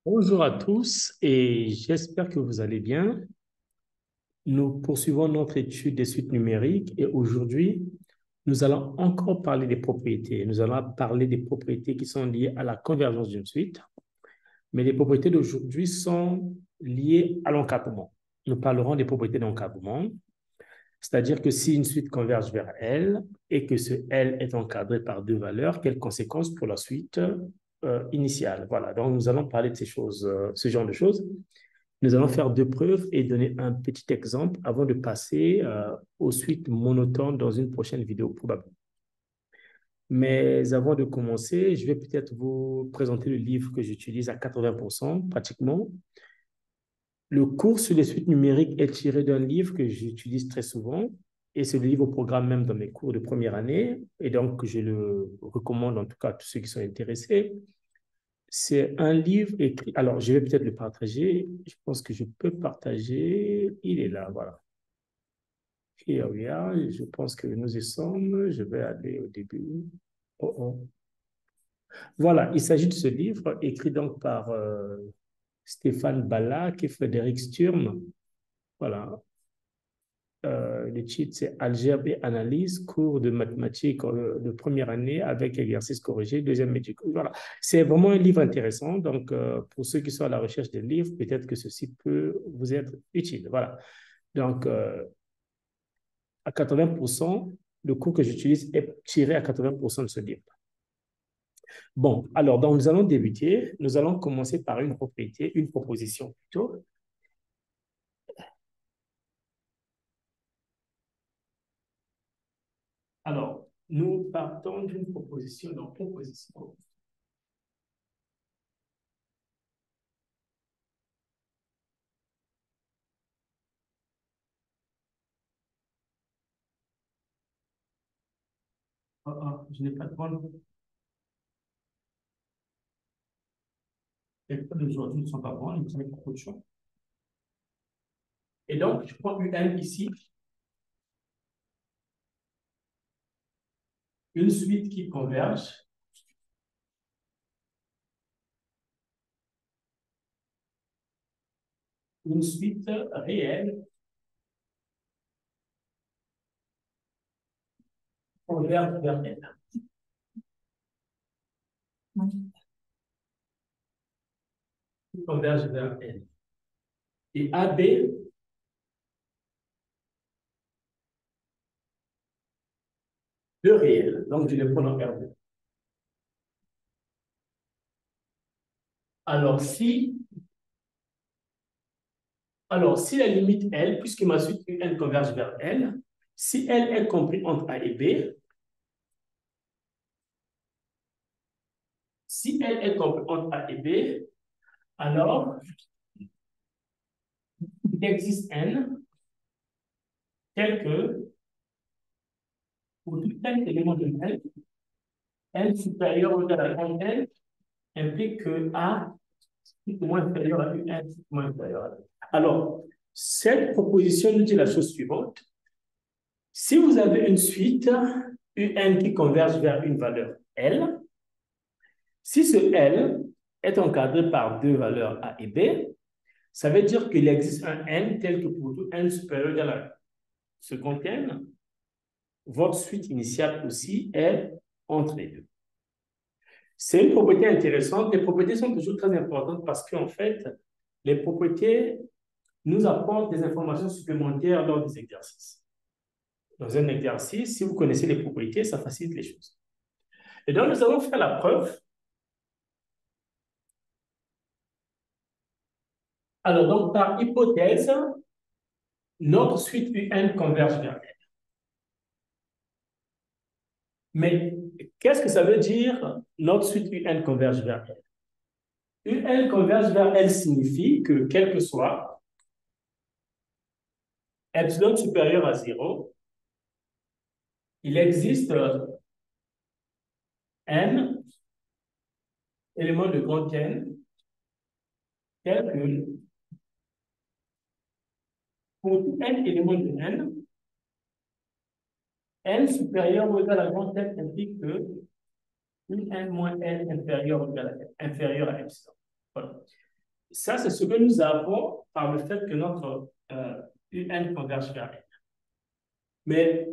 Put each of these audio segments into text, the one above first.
Bonjour à tous et j'espère que vous allez bien. Nous poursuivons notre étude des suites numériques et aujourd'hui, nous allons encore parler des propriétés. Nous allons parler des propriétés qui sont liées à la convergence d'une suite, mais les propriétés d'aujourd'hui sont liées à l'encadrement. Nous parlerons des propriétés d'encadrement, c'est-à-dire que si une suite converge vers L et que ce L est encadré par deux valeurs, quelles conséquences pour la suite initiale? Voilà, donc nous allons parler de ces choses, ce genre de choses. Nous allons faire deux preuves et donner un petit exemple avant de passer aux suites monotones dans une prochaine vidéo probablement. Mais avant de commencer, je vais peut-être vous présenter le livre que j'utilise à 80% pratiquement. Le cours sur les suites numériques est tiré d'un livre que j'utilise très souvent et c'est le livre au programme même dans mes cours de première année et donc je le recommande en tout cas à tous ceux qui sont intéressés. C'est un livre écrit. Alors, je vais peut-être le partager. Je pense que je peux partager. Il est là, voilà. Here we are. Je pense que nous y sommes. Je vais aller au début. Oh, oh. Voilà, il s'agit de ce livre écrit donc par Stéphane Ballack et Frédéric Sturm. Voilà. Le titre, c'est Algèbre et analyse, cours de mathématiques de première année avec exercice corrigé, deuxième étude. Voilà. C'est vraiment un livre intéressant. Donc, pour ceux qui sont à la recherche des livres, peut-être que ceci peut vous être utile. Voilà. Donc, à 80%, le cours que j'utilise est tiré à 80% de ce livre. Bon, alors, donc, nous allons débuter. Nous allons commencer par une propriété, une proposition plutôt. Alors, nous partons d'une proposition, donc proposition. Oh, oh, je n'ai pas de bonne. Les codes d'aujourd'hui ne sont pas bons, ils ont beaucoup de choses. Et donc, je prends UN ici, une suite qui converge, une suite réelle converge vers N. Qui converge vers N. Et AB, deux réels. Donc, je les prends en R2. Alors, si la limite L, puisque ma suite UN converge vers L, si L est compris entre A et B, si L est compris entre A et B, alors il existe N tel que pour tout N élément de L, N supérieur ou égal à grand N implique que A est moins inférieur à UN, est moins inférieur à B. Alors, cette proposition nous dit la chose suivante. Si vous avez une suite UN qui converge vers une valeur L, si ce L est encadré par deux valeurs A et B, ça veut dire qu'il existe un N tel que pour tout N supérieur à la second N, votre suite initiale aussi est entre les deux. C'est une propriété intéressante. Les propriétés sont toujours très importantes parce qu'en fait, les propriétés nous apportent des informations supplémentaires lors des exercices. Dans un exercice, si vous connaissez les propriétés, ça facilite les choses. Et donc, nous allons faire la preuve. Alors, donc, par hypothèse, notre suite UN converge vers L. Mais qu'est-ce que ça veut dire notre suite UN converge vers L? UN converge vers L signifie que, quel que soit epsilon supérieur à 0, il existe n éléments de grand N tel que pour tout n éléments de n, n supérieur ou égal à grand N implique que n moins n inférieur ou égal à inférieur à epsilon. Voilà. ça, c'est ce que nous avons par le fait que notre UN converge vers L. Mais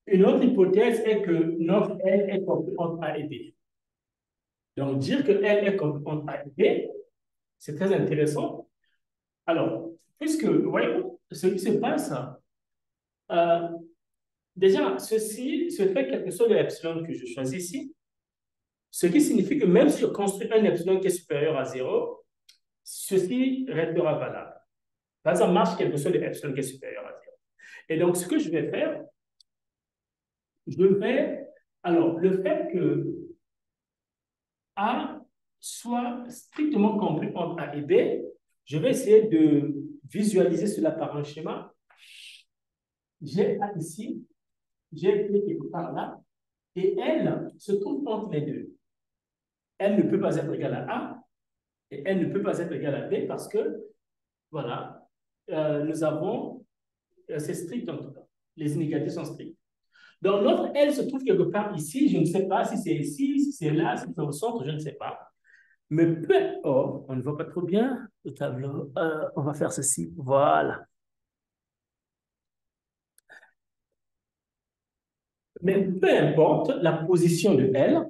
une autre hypothèse est que notre L est compris entre A et B. Donc, dire que L est compris entre A et B, c'est très intéressant. Alors, puisque, vous voyez, ce qui se passe, euh, déjà, ceci se fait quel que soit l'epsilon que je choisis ici, ce qui signifie que même si je construis un epsilon qui est supérieur à 0, ceci restera valable. Ça marche quel que soit l'epsilon qui est supérieur à 0. Et donc, ce que je vais faire, je vais, alors, le fait que A soit strictement compris entre A et B, je vais essayer de visualiser cela par un schéma. J'ai A ici, j'ai B quelque part là, et elle se trouve entre les deux. Elle ne peut pas être égale à A, et elle ne peut pas être égale à B parce que, voilà, nous avons, c'est strict en tout cas. Les inégalités sont strictes. Donc, notre L se trouve quelque part ici. Je ne sais pas si c'est ici, si c'est là, si c'est au centre, je ne sais pas. Mais peu, oh, on ne voit pas trop bien le tableau. On va faire ceci. Voilà. Mais peu importe la position de L,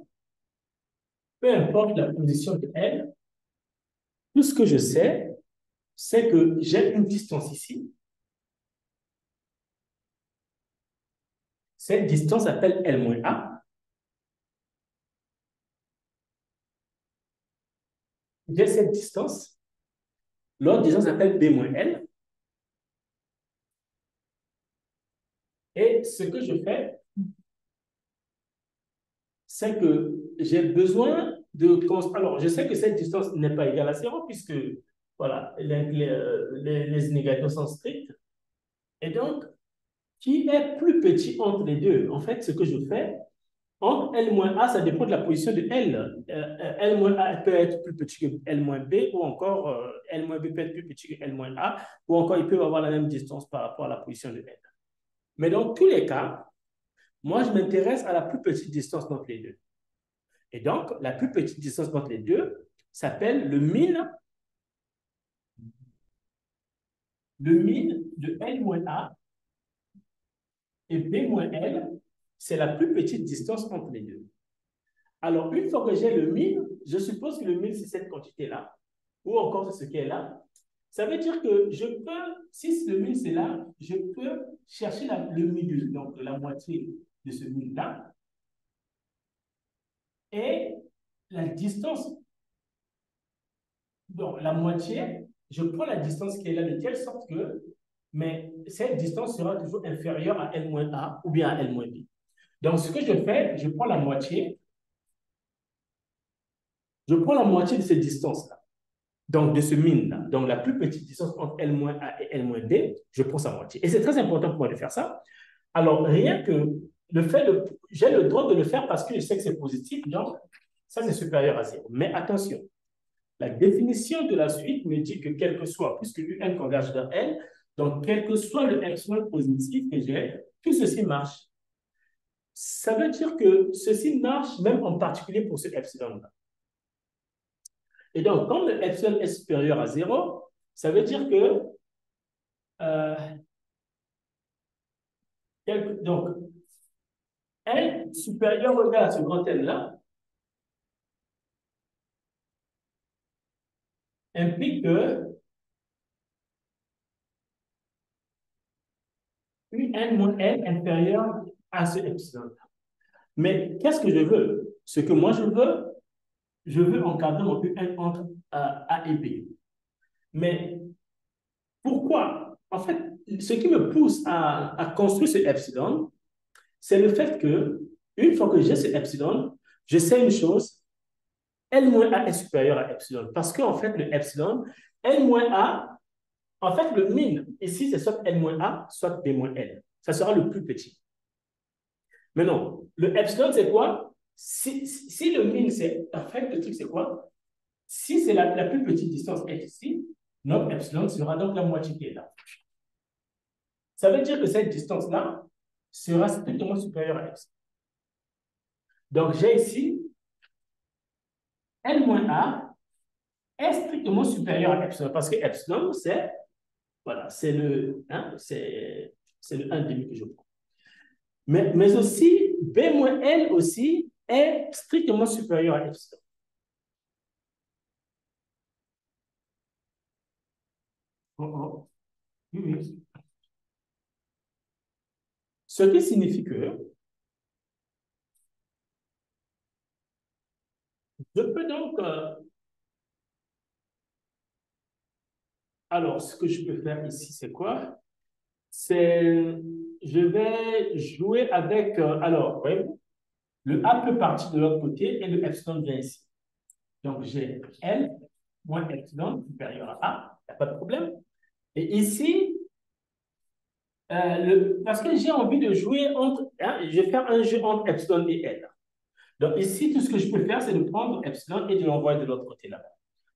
peu importe la position de L, tout ce que je sais, c'est que j'ai une distance ici. Cette distance s'appelle L-A. J'ai cette distance. L'autre distance s'appelle B-L. Et ce que je fais, c'est que j'ai besoin de... Alors, je sais que cette distance n'est pas égale à 0 puisque, voilà, les inégalités sont strictes. Et donc, qui est plus petit entre les deux? En fait, ce que je fais, entre L-A, ça dépend de la position de L. L-A peut être plus petit que L-B, ou encore L-B peut être plus petit que L-A, ou encore ils peuvent avoir la même distance par rapport à la position de L. Mais dans tous les cas, moi, je m'intéresse à la plus petite distance entre les deux. Et donc, la plus petite distance entre les deux s'appelle le min de L-A et B-L, c'est la plus petite distance entre les deux. Alors, une fois que j'ai le min, je suppose que le min, c'est cette quantité-là, ou encore c'est ce qui est là. Ça veut dire que je peux, si le min, c'est là, je peux chercher le milieu, donc la moitié de ce min-là, et la distance, donc la moitié, je prends la distance qui est là de telle sorte que mais cette distance sera toujours inférieure à L-A ou bien à L-B. Donc, ce que je fais, je prends la moitié de cette distance-là, donc de ce min-là. Donc, la plus petite distance entre L-A et L-B, je prends sa moitié. Et c'est très important pour moi de faire ça. Alors, rien que le fait de... J'ai le droit de le faire parce que je sais que c'est positif, donc ça, c'est supérieur à 0. Mais attention, la définition de la suite me dit que quel que soit, puisque UN converge vers L, donc quel que soit le epsilon positif que j'ai, tout ceci marche. Ça veut dire que ceci marche même en particulier pour ce epsilon-là. Et donc, quand le epsilon est supérieur à 0, ça veut dire que donc, L supérieur ou égal à ce grand L-là implique que UN moins L inférieur à ce epsilon. Mais qu'est-ce que je veux? Ce que moi je veux encadrer mon UN entre A et B. Mais pourquoi? En fait, ce qui me pousse à construire ce epsilon, c'est le fait que, une fois que j'ai ce epsilon, je sais une chose, L-A est supérieur à epsilon. Parce qu'en fait, le epsilon, L-A, en fait, le min, ici, c'est soit L-A, soit B-L. Ça sera le plus petit. Mais non, le epsilon, c'est quoi? Si le min, c'est, en fait, le truc, c'est quoi? Si c'est la plus petite distance est ici, notre epsilon sera donc la moitié qui est là. Ça veut dire que cette distance-là sera strictement supérieure à epsilon. Donc, j'ai ici L-A est strictement supérieur à epsilon, parce que epsilon, c'est voilà, c'est le 1 demi que je prends. Mais aussi, B moins L aussi est strictement supérieur à epsilon. Oh, oh. Oui, oui. Ce qui signifie que je peux donc, alors ce que je peux faire ici, c'est quoi? C'est, je vais jouer avec, alors, ouais, le A peut partir de l'autre côté et le epsilon vient ici. Donc j'ai L moins epsilon supérieur à A, il n'y a pas de problème. Et ici, parce que j'ai envie de jouer entre, hein, je vais faire un jeu entre epsilon et L. Donc ici, tout ce que je peux faire, c'est de prendre epsilon et de l'envoyer de l'autre côté là-bas.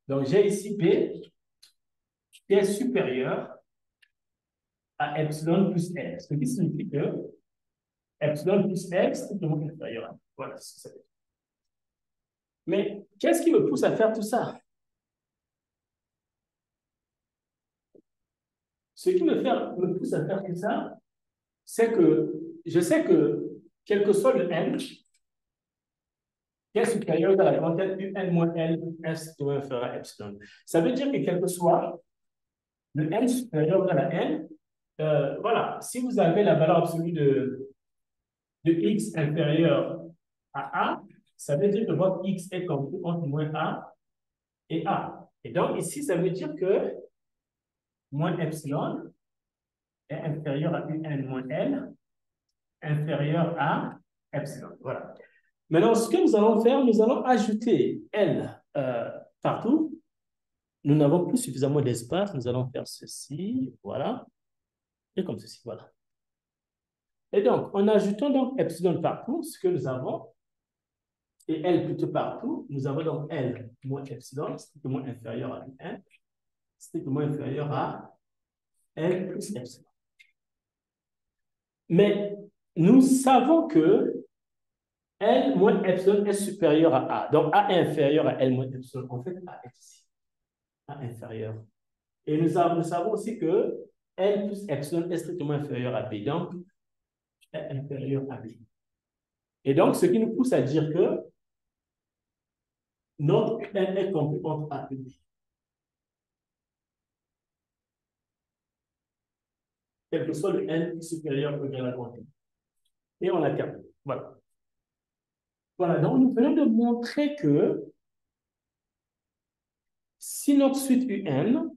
Donc j'ai ici B qui est supérieur à epsilon plus L. Ce qui signifie que epsilon plus L est strictement inférieur à L. Voilà ce que ça veut dire. Mais qu'est-ce qui me pousse à faire tout ça? Ce qui me pousse à faire tout ça, c'est que je sais que quel que soit le n, qui est supérieur à la quantité un moins L, S doit inférieur à epsilon. Ça veut dire que quel que soit le n supérieur à la n, voilà, si vous avez la valeur absolue de x inférieur à a, ça veut dire que votre x est compris entre moins a et a. Et donc ici, ça veut dire que moins epsilon est inférieur à un moins L, inférieur à epsilon. Voilà. Maintenant, ce que nous allons faire, nous allons ajouter L partout. Nous n'avons plus suffisamment d'espace. Nous allons faire ceci, voilà, et comme ceci, voilà. Et donc, en ajoutant donc epsilon partout, ce que nous avons, et L plutôt partout, nous avons donc L moins epsilon, strictement inférieur à 1, strictement inférieur à L plus epsilon. Mais nous savons que L moins epsilon est supérieur à A. Donc, A est inférieur à L moins epsilon. En fait, A est ici. A inférieur. Et nous savons aussi que L plus epsilon est strictement inférieur à B. Donc, est inférieur à B. Et donc, ce qui nous pousse à dire que notre N est compris entre A et B. Quel que soit le N supérieur ou égal à quantité. Et on a terminé. Voilà. Voilà, donc nous venons de montrer que si notre suite UN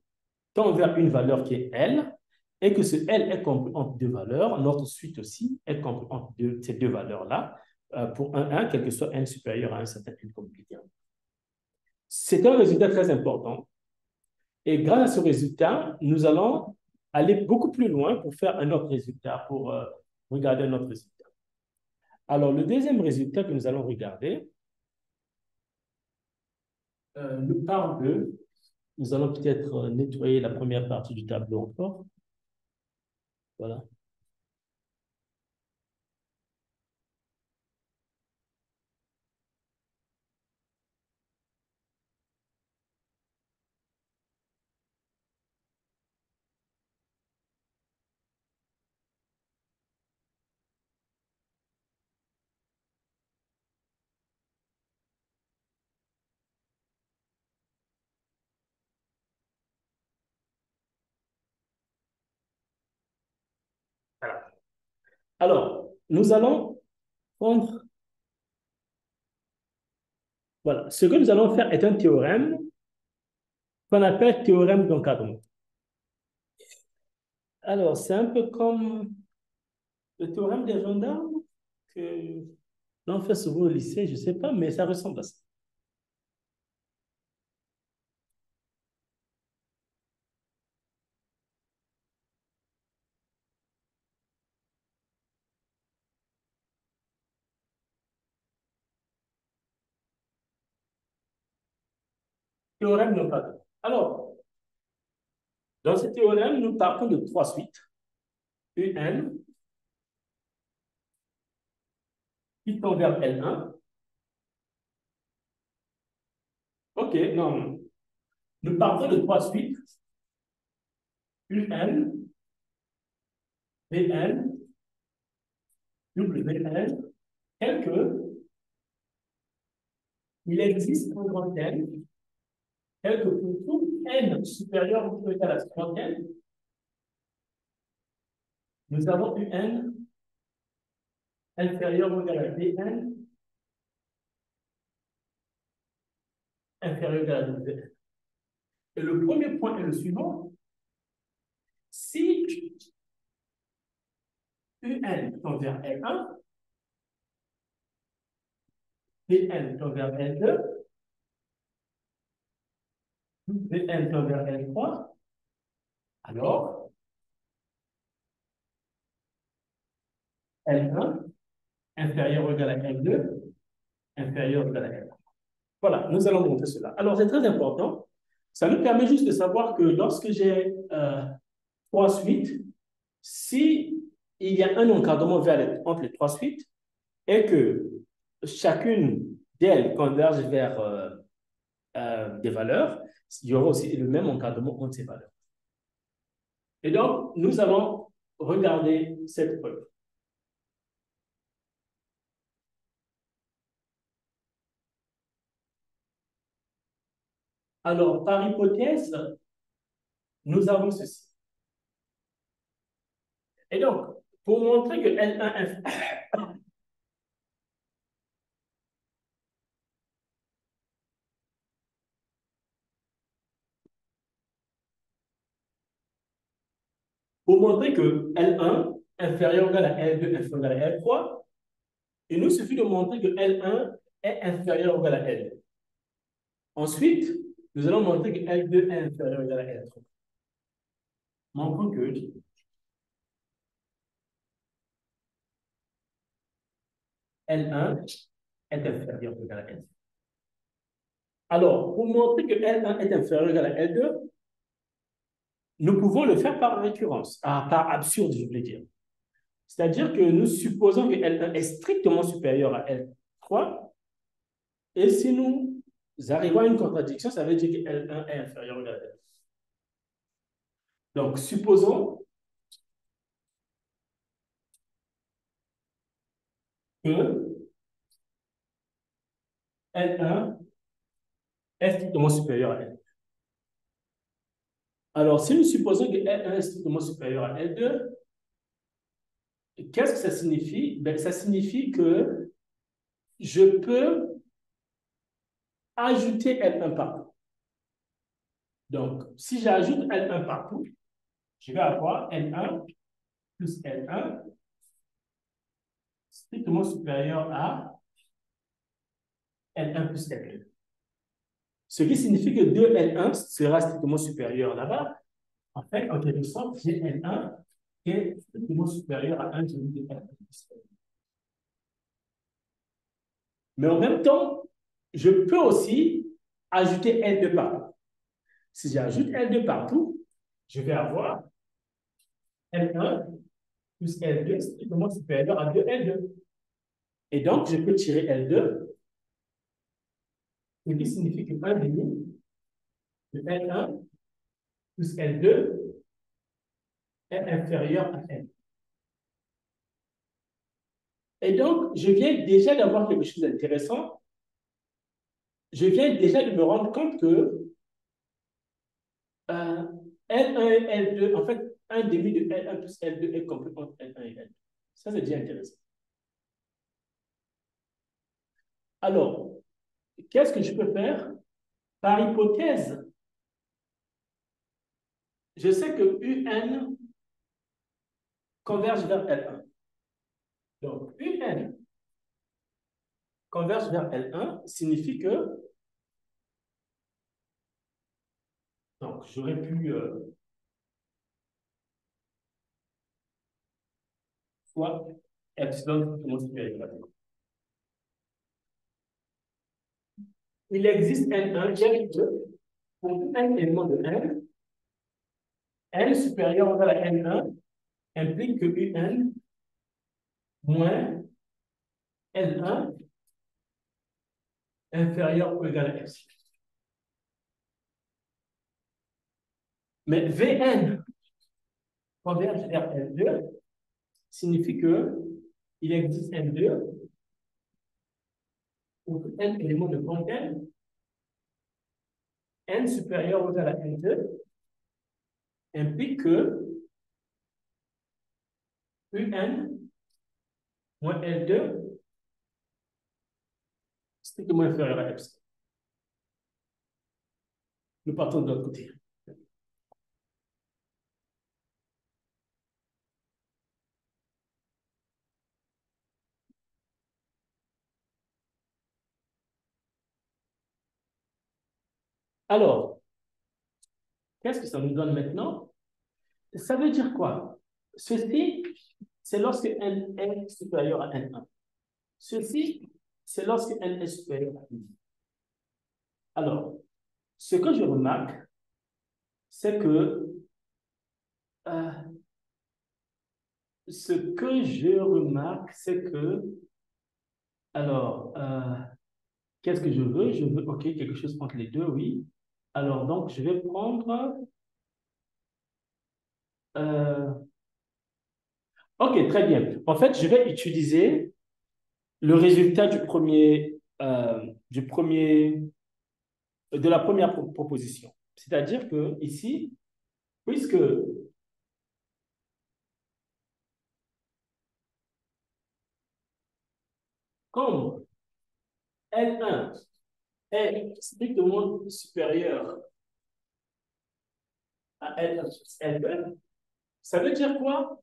tend vers une valeur qui est L, et que ce L est compris entre deux valeurs, notre suite aussi est compris entre ces deux valeurs-là, pour un, quel que soit N supérieur à un certain N compliqué. C'est un résultat très important. Et grâce à ce résultat, nous allons aller beaucoup plus loin pour faire un autre résultat, pour regarder un autre résultat. Alors, le deuxième résultat que nous allons regarder nous parle de... Nous allons peut-être nettoyer la première partie du tableau encore. Voilà. Voilà. Alors, nous allons prendre... Voilà. Ce que nous allons faire est un théorème qu'on appelle théorème d'encadrement. Alors, c'est un peu comme le théorème des gendarmes que l'on fait souvent au lycée, je ne sais pas, mais ça ressemble à ça. Théorème d'encadrement. Alors, dans ce théorème, nous partons de trois suites. UN qui tend vers L1. OK, non. Nous partons de trois suites. UN, VN, WN, tel que il existe un grand N, tel que pour tout N supérieur ou égal à 50 N, nous avons UN inférieur ou égal à VN inférieur ou égal à WN. Et le premier point est le suivant. Si UN tend vers L1, VN tend vers L2, VN tend vers L3, alors L1 inférieur ou égal à L2 inférieur ou égal à L3. Voilà, nous allons montrer cela. Alors, c'est très important. Ça nous permet juste de savoir que lorsque j'ai trois suites, si il y a un encadrement entre les trois suites et que chacune d'elles converge vers des valeurs, il y aura aussi le même encadrement entre ces valeurs. Et donc, nous allons regarder cette preuve. Alors, par hypothèse, nous avons ceci. Et donc, pour montrer que L1 pour montrer que L1 inférieur ou égal à L2 inférieur ou égal à L3, il nous suffit de montrer que L1 est inférieur ou égal à L2. Ensuite, nous allons montrer que L2 est inférieur ou égal à L3. Montrons que L1 est inférieur ou égal à L2. Alors, pour montrer que L1 est inférieur ou égal à L2, nous pouvons le faire par récurrence, par absurde, je voulais dire. C'est-à-dire que nous supposons que L1 est strictement supérieur à L3, et si nous arrivons à une contradiction, ça veut dire que L1 est inférieur ou égal à L2. Donc, supposons que L1 est strictement supérieur à L2. Alors, si nous supposons que L1 est strictement supérieur à L2, qu'est-ce que ça signifie? Ben, ça signifie que je peux ajouter L1 partout. Donc, si j'ajoute L1 partout, je vais avoir L1 plus L1 strictement supérieur à L1 plus L2. Ce qui signifie que 2L1 sera strictement supérieur là-bas. En fait, en quelque sorte, j'ai L1 qui est strictement supérieur à 1 de L1 plus L2. Mais en même temps, je peux aussi ajouter L2 partout. Si j'ajoute L2 partout, je vais avoir L1 plus L2 strictement supérieur à 2L2. Et donc, je peux tirer L2, ce qui signifie que 1 demi de L1 plus L2 est inférieur à L. Et donc, je viens déjà d'avoir quelque chose d'intéressant. Je viens déjà de me rendre compte que L1 et L2, en fait, 1 demi de L1 plus L2 est compris entre L1 et L2. Ça, c'est déjà intéressant. Alors, qu'est-ce que je peux faire? Par hypothèse, je sais que UN converge vers L1. Donc, UN converge vers L1 signifie que, donc, j'aurais pu soit epsilon tout supérieur. Il existe N1 qui est pour un élément de N, N supérieur ou égal à N1 implique que UN moins L1 inférieur ou égal à epsilon. Mais Vn converge vers L2 signifie que il existe N2 pour n éléments de compte n supérieur ou égal à N2 implique que Un moins L2 strictement inférieur à epsilon. Nous partons de l'autre côté. Alors, qu'est-ce que ça nous donne maintenant? Ça veut dire quoi? Ceci, c'est lorsque n est supérieur à n1. Ceci, c'est lorsque n est supérieur à n. Alors, ce que je remarque, c'est que alors, qu'est-ce que je veux? Je veux, OK, quelque chose entre les deux, oui. Alors, donc, je vais prendre... OK, très bien. En fait, je vais utiliser le résultat de la première proposition. C'est-à-dire que ici, puisque comme L1 est strictement supérieur à L2, ça veut dire quoi?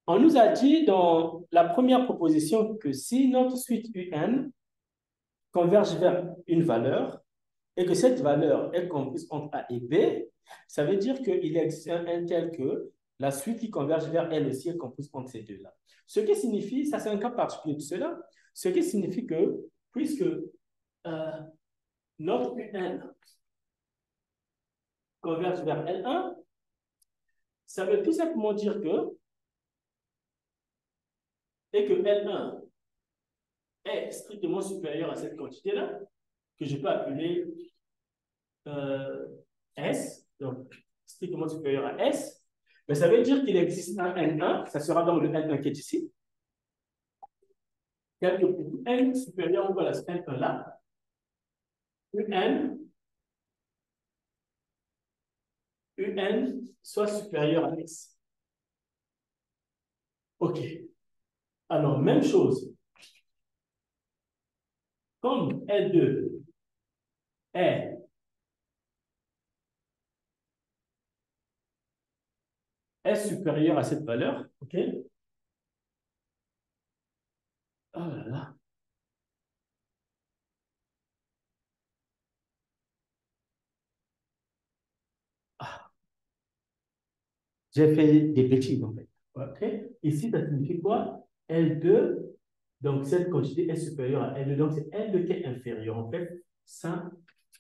On nous a dit dans la première proposition que si notre suite UN converge vers une valeur et que cette valeur est comprise entre A et B, ça veut dire qu'il existe un tel que la suite qui converge vers elle aussi est comprise entre ces deux-là. Ce qui signifie, ça c'est un cas particulier de cela, ce qui signifie que puisque notre UN converge vers L1, ça veut tout simplement dire que L1 est strictement supérieur à cette quantité-là, que je peux appeler S, donc strictement supérieur à S, mais ça veut dire qu'il existe un N1, ça sera donc le N1 qui est ici, tel que pour N supérieur ou égal à ce N1-là, UN soit supérieur à S. OK. Alors, même chose. Comme L2 est supérieur à cette valeur, OK? Oh là là. Ah, j'ai fait des bêtises, en fait. OK? Ici, ça signifie quoi? L2, donc cette quantité est supérieure à L2, donc c'est L2 qui est inférieur. En fait, ça,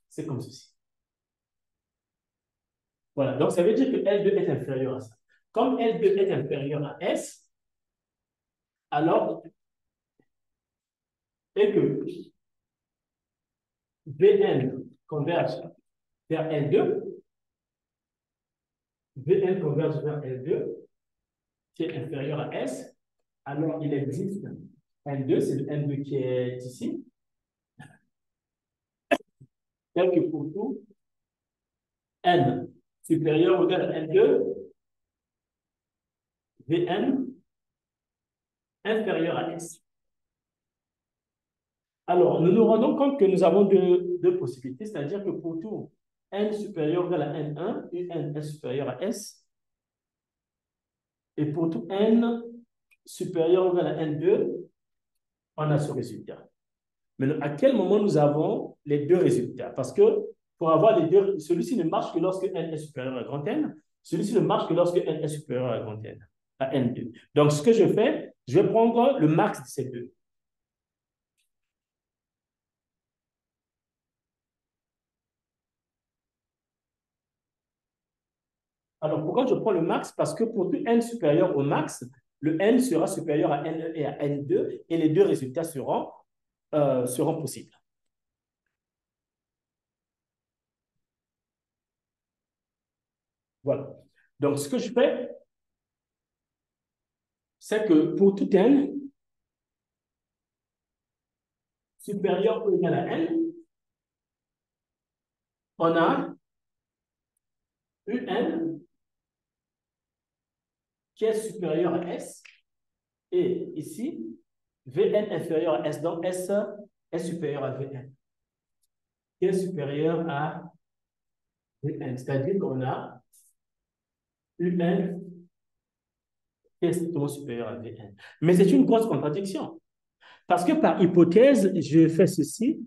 c'est comme ceci. Voilà, donc ça veut dire que L2 est inférieur à ça. Comme L2 est inférieur à S, alors, et que Vn converge vers L2, Vn converge vers L2, qui est inférieur à S, alors il existe N2, c'est le N2 qui est ici, tel que pour tout N supérieur ou égal à N2, Vn inférieur à S. Alors, nous nous rendons compte que nous avons deux possibilités, c'est-à-dire que pour tout n supérieur ou égal à N1, Un est supérieur à S, et pour tout n supérieur ou égal à N2, on a ce résultat. Mais à quel moment nous avons les deux résultats? Parce que pour avoir les deux, celui-ci ne marche que lorsque n est supérieur à grand N, celui-ci ne marche que lorsque n est supérieur à grand N, à N2. Donc, ce que je fais, je vais prendre le max de ces deux. Alors, pourquoi je prends le max? Parce que pour tout n supérieur au max, le n sera supérieur à N1 et à N2, et les deux résultats seront possibles. Voilà. Donc, ce que je fais, c'est que pour tout n supérieur ou égal à n, on a un qui est supérieur à S, et ici, Vn inférieur à S, donc S est supérieur à Vn, qui est supérieur à Vn, c'est-à-dire qu'on a Un qui est strictement supérieur à Vn. Mais c'est une grosse contradiction, parce que par hypothèse, je fais ceci,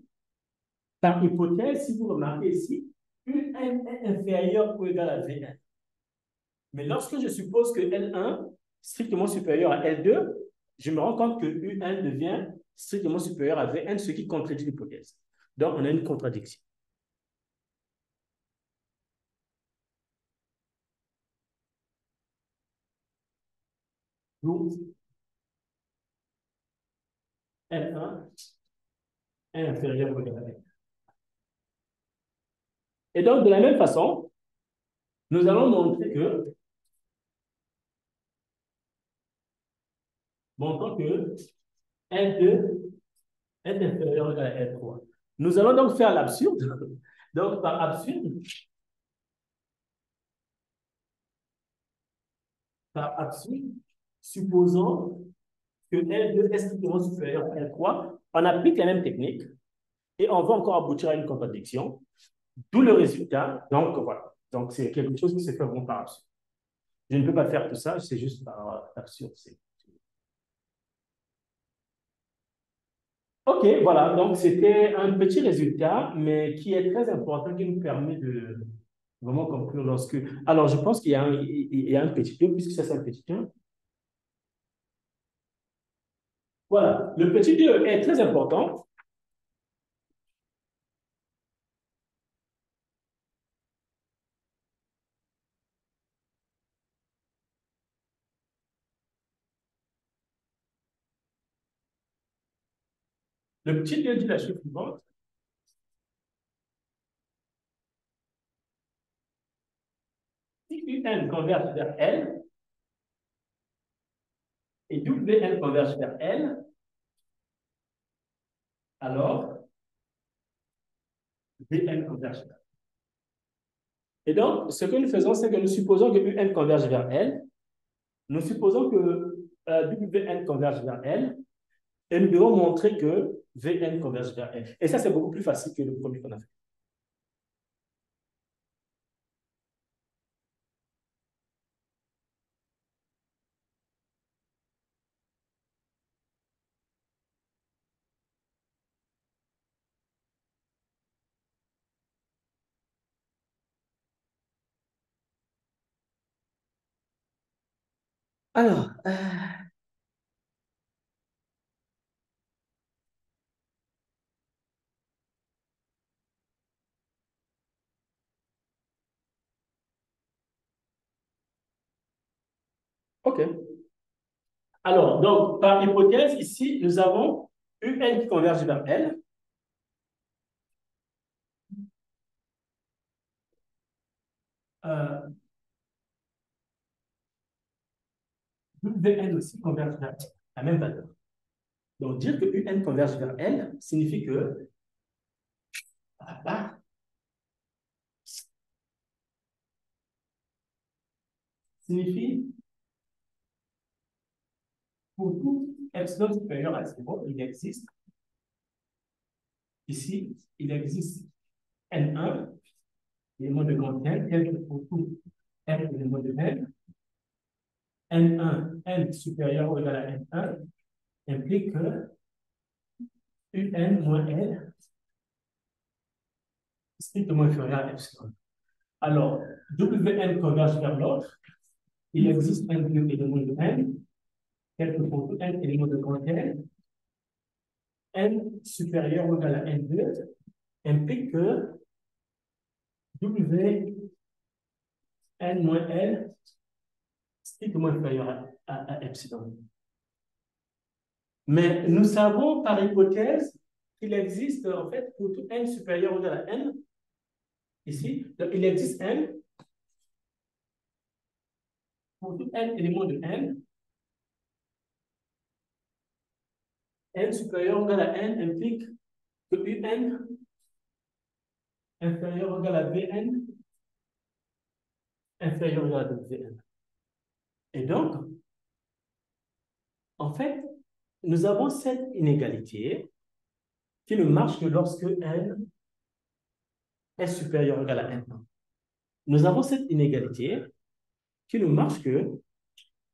par hypothèse, si vous remarquez ici, Un est inférieur ou égal à Vn. Mais lorsque je suppose que L1 strictement supérieur à L2, je me rends compte que UN devient strictement supérieur à Vn, ce qui contredit l'hypothèse. Donc, on a une contradiction. Donc, L1 est inférieur ou égal à Vn. Et donc, de la même façon, nous allons montrer que, montrons que L2 est inférieur ou égal à L3. Nous allons donc faire l'absurde. Donc, par absurde, supposons que L2 est strictement supérieur à L3, on applique la même technique et on va encore aboutir à une contradiction, d'où le résultat. Donc, voilà. Donc, c'est quelque chose qui se fait vraiment par absurde. Je ne peux pas faire tout ça, c'est juste par absurde. OK, voilà. Donc, c'était un petit résultat, mais qui est très important, qui nous permet de vraiment conclure lorsque... Alors, je pense qu'il y a un petit 2, puisque ça, c'est un petit 1. Voilà. Le petit 2 est très important. Le petit 2 dit la chose suivante. Si UN converge vers L et WN converge vers L, alors Vn converge vers L. Et donc, ce que nous faisons, c'est que nous supposons que UN converge vers L, nous supposons que WN converge vers L, et nous devons montrer que Vn converge vers L. Et ça, c'est beaucoup plus facile que le premier qu'on a fait. Alors, OK. Alors, donc, par hypothèse, ici, nous avons UN qui converge vers L. Vn aussi converge vers la même valeur. Donc, dire que UN converge vers L signifie que bah, signifie pour tout epsilon supérieur à 0, il existe, ici, il existe N1, élément de grande N, tel que pour tout N élément de N, N1, N supérieur ou égal à N1, implique que UN moins L strictement inférieur à epsilon. Alors, WN converge vers l'autre, il existe un élément de N, tel que pour tout N élément de grande N, N supérieur ou égal à N2 implique que WN moins L strictement inférieur à epsilon. Mais nous savons par hypothèse qu'il existe en fait pour tout N supérieur ou égal à N, ici, donc il existe N pour tout n élément de n supérieur ou égal à n implique que un inférieur ou égal à Vn inférieur ou égal à Vn. Et donc, en fait, nous avons cette inégalité qui ne marche que lorsque n est supérieur ou égal à n1. Nous avons cette inégalité qui ne marche que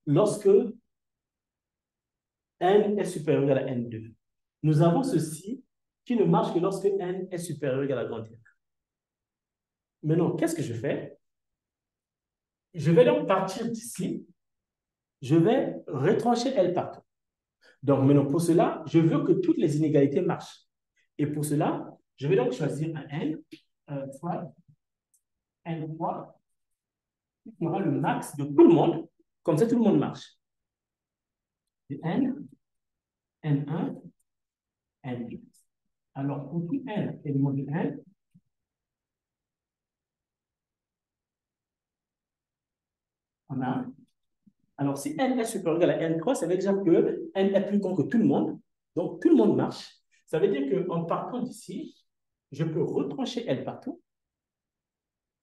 lorsque n est supérieur ou égal à n2. Nous avons ceci qui ne marche que lorsque n est supérieur ou égal à grand N. Maintenant, qu'est-ce que je fais? Je vais donc partir d'ici, je vais retrancher L partout. Donc maintenant, pour cela, je veux que toutes les inégalités marchent. Et pour cela, je vais donc choisir un N, fois N3, qui fera le max de tout le monde. Comme ça, tout le monde marche. Et N, N1, N2. Alors, pour tout N élément de N, on a. Alors, si N est supérieur ou égal à N3, ça veut dire que N est plus grand que tout le monde. Donc, tout le monde marche. Ça veut dire qu'en partant d'ici, je peux retrancher L partout.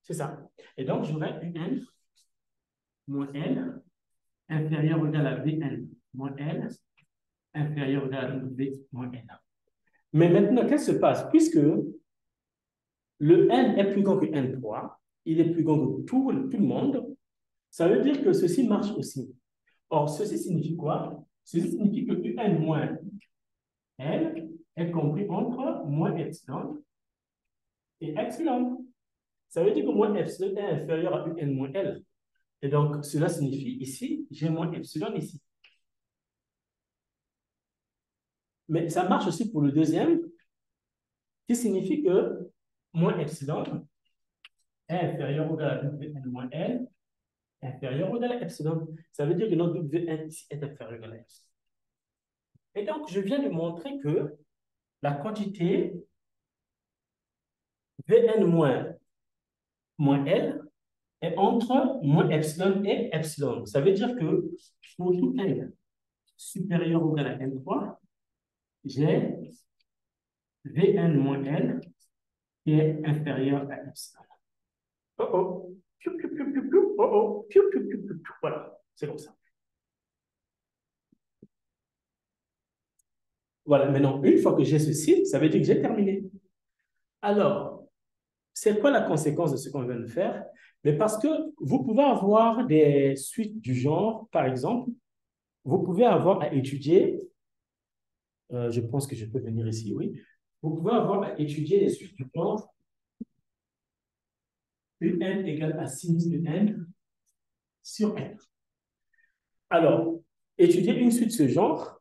C'est ça. Et donc, j'aurai UN moins L inférieur ou égal à Vn moins L inférieur ou égal à V moins N. Mais maintenant, qu'est-ce qui se passe? Puisque le N est plus grand que N3, il est plus grand que tout le monde, ça veut dire que ceci marche aussi. Or, ceci signifie quoi? Ceci signifie que UN moins L est compris entre moins epsilon et epsilon. Ça veut dire que moins epsilon est inférieur à UN moins L. Et donc, cela signifie ici, j'ai moins epsilon ici. Mais ça marche aussi pour le deuxième, qui signifie que moins epsilon est inférieur ou égal à Wn moins L, inférieur ou égal à epsilon. Ça veut dire que notre Wn ici est inférieur ou égal à epsilon. Et donc, je viens de montrer que la quantité Vn moins L est entre moins epsilon et epsilon. Ça veut dire que pour tout N supérieur ou égal à N3, j'ai Vn moins L qui est inférieur à epsilon. Oh oh. Piou, piou, piou, piou, piou. Oh oh. Piou, piou, piou, piou, piou. Voilà, c'est comme ça. Voilà, maintenant, une fois que j'ai ceci, ça veut dire que j'ai terminé. Alors, c'est quoi la conséquence de ce qu'on vient de faire? Mais parce que vous pouvez avoir des suites du genre, par exemple, vous pouvez avoir à étudier, je pense que je peux venir ici, oui, vous pouvez avoir à étudier les suites du genre UN égale à sinus de N sur N. Alors, étudier une suite de ce genre,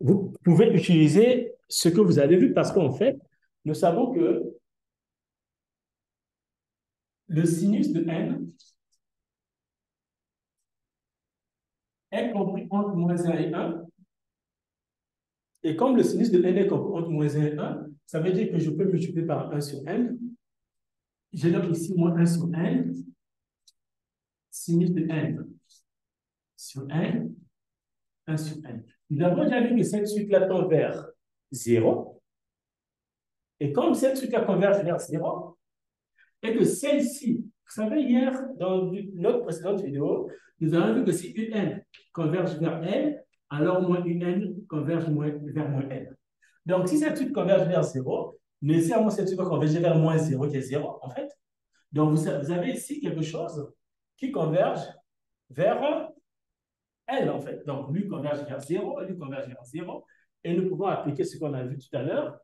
vous pouvez utiliser ce que vous avez vu parce qu'en fait, nous savons que le sinus de N est compris entre moins 1 et 1. Et comme le sinus de N est compris entre moins 1 et 1, ça veut dire que je peux multiplier par 1 sur N. J'ai donc ici moins 1 sur N, sinus de N sur N, 1 sur N. Nous avons déjà vu que cette suite-là tend vers 0. Et comme cette suite-là converge vers 0, et que celle-ci, vous savez, hier, dans notre précédente vidéo, nous avons vu que si UN converge vers L, alors moins UN converge vers moins L. Donc, si cette suite converge vers 0, nécessairement cette suite va converger vers moins 0, qui est 0, en fait. Donc, vous avez ici quelque chose qui converge vers L, en fait. Donc, lui converge vers 0, lui converge vers 0. Et nous pouvons appliquer ce qu'on a vu tout à l'heure.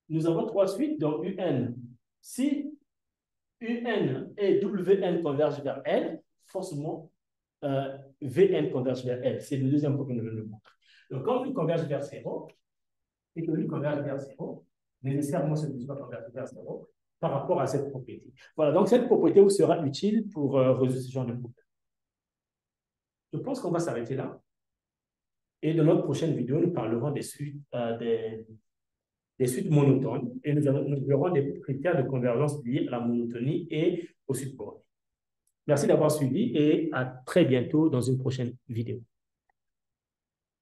Nous avons trois suites, donc UN. Si UN et WN convergent vers L, forcément, Vn converge vers L. C'est le deuxième point que nous venons de montrer. Donc, quand lui converge vers 0, et que lui converge vers 0, nécessairement, ce ne va converger vers 0 par rapport à cette propriété. Voilà, donc cette propriété vous sera utile pour résoudre ce genre de problème. Je pense qu'on va s'arrêter là. Et dans notre prochaine vidéo, nous parlerons des suites, des suites monotones et nous verrons des critères de convergence liés à la monotonie et aux suites bornées. Merci d'avoir suivi et à très bientôt dans une prochaine vidéo.